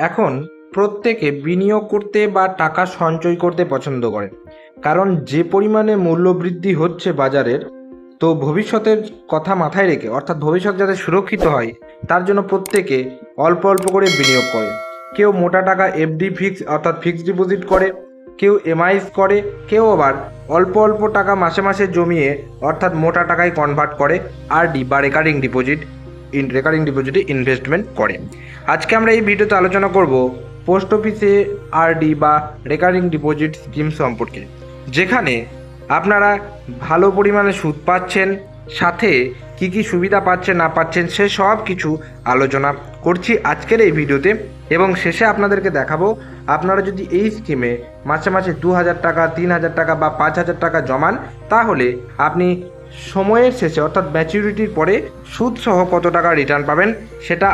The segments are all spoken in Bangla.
এখন প্রত্যেকে বিনিয়োগ করতে বা টাকা সঞ্চয় করতে পছন্দ করে, কারণ যে পরিমাণে মূল্যবৃদ্ধি হচ্ছে বাজারের, তো ভবিষ্যতের কথা মাথায় রেখে, অর্থাৎ ভবিষ্যৎ যাতে সুরক্ষিত হয় তার জন্য প্রত্যেকে অল্প অল্প করে বিনিয়োগ করে। কেউ মোটা টাকা এফডি অর্থাৎ ফিক্সড ডিপোজিট করে, কেউ এমআইএস করে, কেউ আবার অল্প অল্প টাকা মাসে মাসে জমিয়ে অর্থাৎ মোটা টাকায় কনভার্ট করে আরডি বা রেকারিং ডিপোজিটে ইনভেস্টমেন্ট করে। আজকে আমরা এই ভিডিওতে আলোচনা করব পোস্ট অফিসে আরডি বা রেকারিং ডিপোজিট স্কিম সম্পর্কে, যেখানে আপনারা ভালো পরিমাণে সুদ পাচ্ছেন, সাথে কি কি সুবিধা পাচ্ছেন না পাচ্ছেন সে সব কিছু আলোচনা করছি আজকের এই ভিডিওতে। এবং শেষে আপনাদেরকে দেখাবো আপনারা যদি এই স্কিমে মাসে মাসে 2000 টাকা, 3000 টাকা বা 5000 টাকা জমান, তাহলে আপনি সময়ের শেষে অর্থাৎ ম্যাচুরিটির পরে সুদসহ কত টাকা রিটার্ন পাবেন সেটা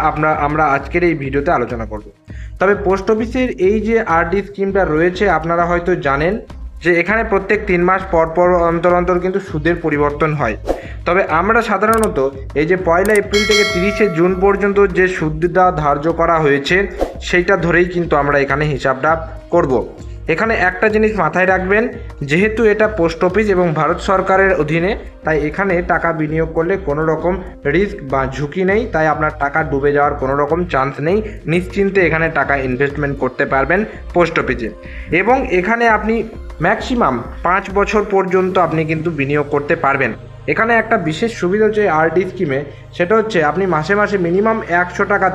আমরা আজকের এই ভিডিওতে আলোচনা করব। তবে পোস্ট অফিসের এই যে আরডি স্কিমটা রয়েছে, আপনারা হয়তো জানেন যে এখানে প্রত্যেক 3 মাস পর অন্তর কিন্তু সুদের পরিবর্তন হয়। তবে আমরা সাধারণত এই যে 1 এপ্রিল থেকে 30 জুন পর্যন্ত যে সুদটা ধার্য করা হয়েছে সেইটা ধরেই কিন্তু আমরা এখানে হিসাবটা করব। এখানে একটা জিনিস মাথায় রাখবেন, যেহেতু এটা পোস্ট অফিস এবং ভারত সরকারের অধীনে, তাই এখানে টাকা বিনিয়োগ করলে কোনো রকম রিস্ক বা ঝুঁকি নেই, তাই আপনার টাকা ডুবে যাওয়ার কোনো রকম চান্স নেই। নিশ্চিন্তে এখানে টাকা ইনভেস্টমেন্ট করতে পারবেন পোস্ট অফিসে। এবং এখানে আপনি ম্যাক্সিমাম 5 বছর পর্যন্ত আপনি কিন্তু বিনিয়োগ করতে পারবেন। এখানে একটা বিশেষ সুবিধা হচ্ছে আরডি স্কিমে, সেটা হচ্ছে আপনি মাসে মাসে মিনিমাম 100 টাকা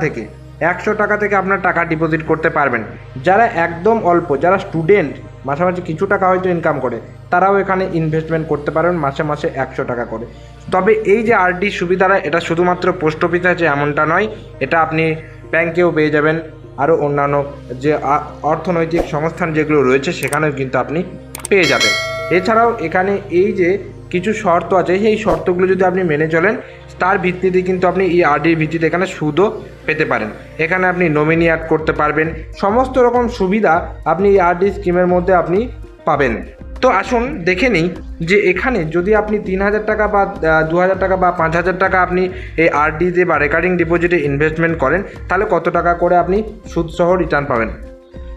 থেকে আপনার টাকা ডিপোজিট করতে পারবেন। যারা একদম অল্প, যারা স্টুডেন্ট মাসে মাসে কিছু টাকা হয়তো ইনকাম করে, তারাও এখানে ইনভেস্টমেন্ট করতে পারবেন মাসে মাসে 100 টাকা করে। তবে এই যে আরডি সুবিধাটা, এটা শুধুমাত্র পোস্ট অফিসে আছে এমনটা নয়, এটা আপনি ব্যাংকেও পেয়ে যাবেন, আরও অন্যান্য যে অর্থনৈতিক সংস্থান যেগুলো রয়েছে সেখানেও কিন্তু আপনি পেয়ে যাবেন। এছাড়াও এখানে এই যে কিছু শর্ত আছে, সেই শর্তগুলো যদি আপনি মেনে চলেন, তার ভিত্তিতে কিন্তু আপনি এই আরডির ভিত্তিতে এখানে সুদও পেতে পারেন। এখানে আপনি নমিনি অ্যাড করতে পারবেন, সমস্ত রকম সুবিধা আপনি এই আরডি স্কিমের মধ্যে আপনি পাবেন। তো আসুন দেখে নিই যে এখানে যদি আপনি 3000 টাকা বা 2000 টাকা বা 5000 টাকা আপনি এই আরডিতে বা রেকারিং ডিপোজিটে ইনভেস্টমেন্ট করেন, তাহলে কত টাকা করে আপনি সুদসহ রিটার্ন পাবেন।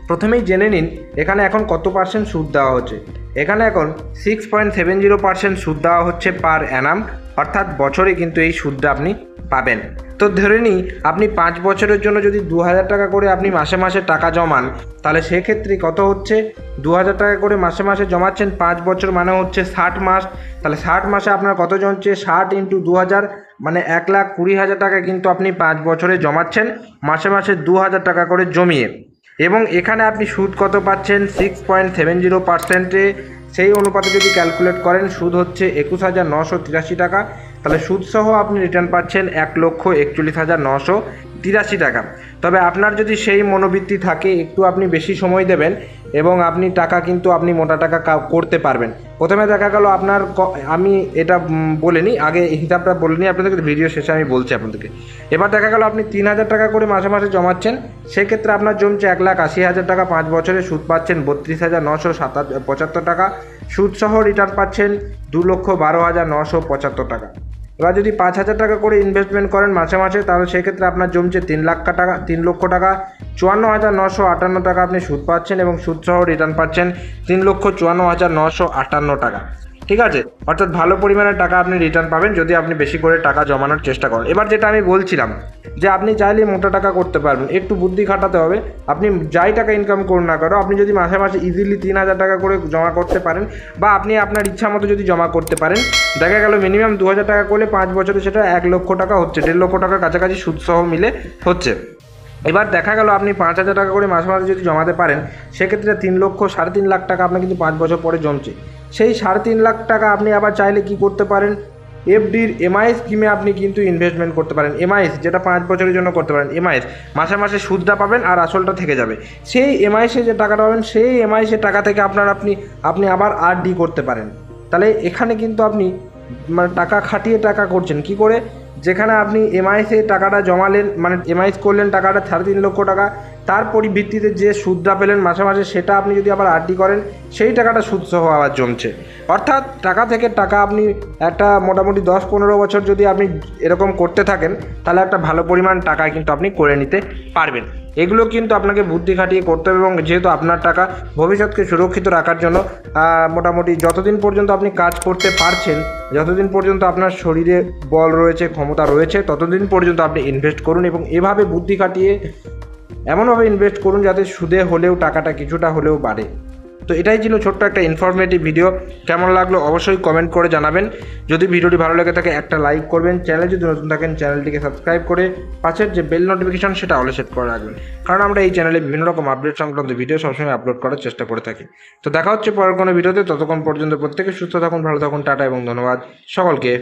প্রথমেই জেনে নিন এখানে এখন কত পার্সেন্ট সুদ দেওয়া হচ্ছে। এখানে এখন 6.70% সুদ দেওয়া হচ্ছে পার অ্যানাম, অর্থাৎ বছরে কিন্তু এই সুদটা আপনি পাবেন। তো ধরে নিই আপনি 5 বছরের জন্য যদি 2000 টাকা করে আপনি মাসে মাসে টাকা জমান, তাহলে সেক্ষেত্রে কত হচ্ছে, 2000 টাকা করে মাসে মাসে জমাচ্ছেন, 5 বছর মানে হচ্ছে 60 মাস। তাহলে 60 মাসে আপনার কত জমছে, 60 × 2000 মানে 1,20,000 টাকা কিন্তু আপনি 5 বছরে জমাচ্ছেন, মাসে মাসে 2000 টাকা করে জমিয়ে। এবং এখানে আপনি সুদ কত পাচ্ছেন, 6.70%-এ সেই অনুপাতে যদি ক্যালকুলেট করেন সুদ হচ্ছে 21,983 টাকা। তাহলে সুদসহ আপনি রিটার্ন পাচ্ছেন 1,41,983 টাকা। তবে আপনার যদি সেই মনোবৃত্তি থাকে, একটু আপনি বেশি সময় দেবেন এবং আপনি টাকা কিন্তু আপনি মোটা টাকা করতে পারবেন। প্রথমে দেখা গেল আপনার আমি এটা বলে নিই, আগে হিসাবটা বলে নিই আপনাদেরকে, ভিডিও শেষে আমি বলছি আপনাদেরকে। এবার দেখা গেল আপনি 3000 টাকা করে মাসে মাসে জমাচ্ছেন, সেক্ষেত্রে আপনার জমছে 1,80,000 টাকা, 5 বছরে সুদ পাচ্ছেন 32,975 টাকা। সুদসহ রিটার্ন পাচ্ছেন 2,12,975 টাকা। এবার যদি 5,000 টাকা করে ইনভেস্টমেন্ট করেন মাসে মাসে, তাহলে সেক্ষেত্রে আপনার জমছে 3 লক্ষ টাকা, 54,958 টাকা আপনি সুদ পাচ্ছেন এবং সুদসহ রিটার্ন পাচ্ছেন 3,54,958 টাকা। ঠিক আছে, অর্থাৎ ভালো পরিমাণের টাকা আপনি রিটার্ন পাবেন যদি আপনি বেশি করে টাকা জমানোর চেষ্টা করেন। এবার যেটা আমি বলছিলাম যে আপনি চাইলে মোটা টাকা করতে পারবেন, একটু বুদ্ধি খাটাতে হবে। আপনি যাই টাকা ইনকাম করুন না কেন, আপনি যদি মাসে মাসে ইজিলি 3,000 টাকা করে জমা করতে পারেন, বা আপনি আপনার ইচ্ছা মতো যদি জমা করতে পারেন, দেখা গেল মিনিমাম 2000 টাকা করলে 5 বছরে সেটা 1 লক্ষ টাকা হচ্ছে, 1.5 লক্ষ টাকার কাছাকাছি সুদসহ মিলে হচ্ছে। এবার দেখা গেল আপনি 5,000 টাকা করে মাসে মাসে যদি জমাতে পারেন, সেক্ষেত্রে 3,00,000 3.5 লাখ টাকা আপনার কিন্তু 5 বছর পরে জমছে। সেই 3.5 লাখ টাকা আপনি আবার চাইলে কি করতে পারেন, এফডির এমআইএস স্কিমে আপনি কিন্তু ইনভেস্টমেন্ট করতে পারেন। এমআইএস যেটা 5 বছরের জন্য করতে পারেন, এমআইএস মাসে মাসে সুদটা পাবেন আর আসলটা থেকে যাবে। সেই এমআইএসে যে টাকাটা পাবেন, সেই এমআইএসের টাকা থেকে আপনি আবার আরডি করতে পারেন। তাহলে এখানে কিন্তু আপনি মানে টাকা খাটিয়ে টাকা করছেন কি করে, যেখানে আপনি এমআইএসে টাকাটা জমালেন, মানে এমআইএস করলেন টাকাটা 3.5 লক্ষ টাকা, তার পরিভিত্তিতে যে সুদটা পেলেন মাসে মাসে, সেটা আপনি যদি আবার আরডি করেন, সেই টাকাটা সুদসহ আবার জমছে। অর্থাৎ টাকা থেকে টাকা আপনি একটা মোটামুটি 10-15 বছর যদি আপনি এরকম করতে থাকেন, তাহলে একটা ভালো পরিমাণ টাকা কিন্তু আপনি করে নিতে পারবেন। এগুলো কিন্তু আপনাকে বুদ্ধি খাটিয়ে করতে হবে, এবং যেহেতু আপনার টাকা ভবিষ্যৎকে সুরক্ষিত রাখার জন্য মোটামুটি যতদিন পর্যন্ত আপনি কাজ করতে পারছেন, যতদিন পর্যন্ত আপনার শরীরে বল রয়েছে, ক্ষমতা রয়েছে, ততদিন পর্যন্ত আপনি ইনভেস্ট করুন, এবং এভাবে বুদ্ধি খাটিয়ে এমনভাবে ইনভেস্ট করুন যাতে সুদে হলেও টাকাটা কিছুটা হলেও বাড়ে। তো এটাই ছিল ছোট্ট একটা ইনফরমেটিভ ভিডিও। কেমন লাগলো অবশ্যই কমেন্ট করে জানাবেন। যদি ভিডিওটি ভালো লেগে থাকে একটা লাইক করবেন, চ্যানেলে যদি নতুন থাকেন চ্যানেলটিকে সাবস্ক্রাইব করে পাশের যে বেল নোটিফিকেশন সেটা অলে সেট করে রাখবেন, কারণ আমরা এই চ্যানেলে বিভিন্ন রকম আপডেট সংক্রান্ত ভিডিও সবসময় আপলোড করার চেষ্টা করে থাকি। তো দেখা হচ্ছে পরের কোনো ভিডিওতে, ততক্ষণ পর্যন্ত প্রত্যেকে সুস্থ থাকুন, ভালো থাকুন, টাটা এবং ধন্যবাদ সকলকে।